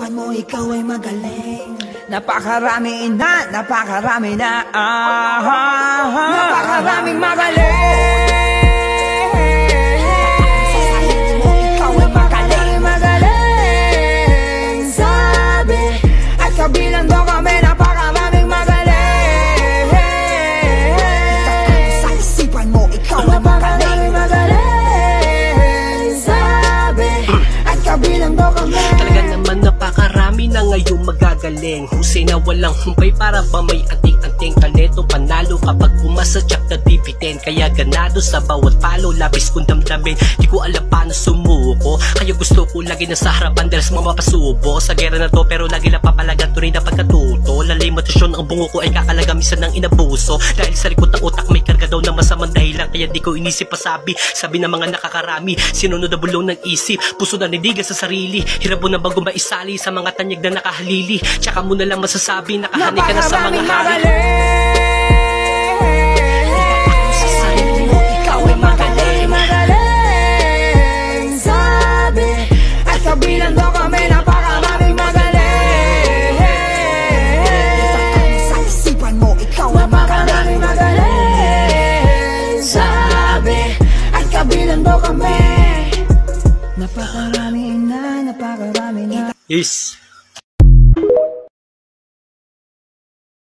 isipan mo ikaw ay magaling. Napakarami na, napakaraming magaling. Sasabihin mo ikaw ay magaling. Magaling, sabi, at kabilang doon kami, napakaraming magaling. Sa isipan mo ikaw ay magaling. Magaling, sabi, at kabilang doon kami. Talaga naman napakarami na ngayong magagaling. Husay na walang humpay, para ba may anting-anting kaneto. Panalo kapag umasa tsak na dividend. Kaya ganado sa bawat palo, labis kong damdamin. Di ko alam paano sumuko, kaya gusto ko lagi na sa harapan dahil sa mga mapasubo. Sa gera na to pero lagi na papalagan tunay na pagkatuto. Lalay motisyon ang bungo ko ay kakalaga minsan ng inabuso. Dahil sa likod ng utak may karga daw na masamang dahilan. Kaya di ko inisip pa sabi ng mga nakakarami. Sinunod na bulong ng isip, puso na nindigan sa sarili. Hirap mo na bago maisali sa mga tanyag na nakahalili. Tsaka mo na lang masasabi, nakahani ka na sa mga hari. Sa sarili mo ikaw ay magaling. Magaling, sabi, at kabilang doon kami, napakaraming magaling. Sa isipan mo ikaw ay magaling. Magaling, sabi, at kabilang doon kami. Napakarami na. Yes.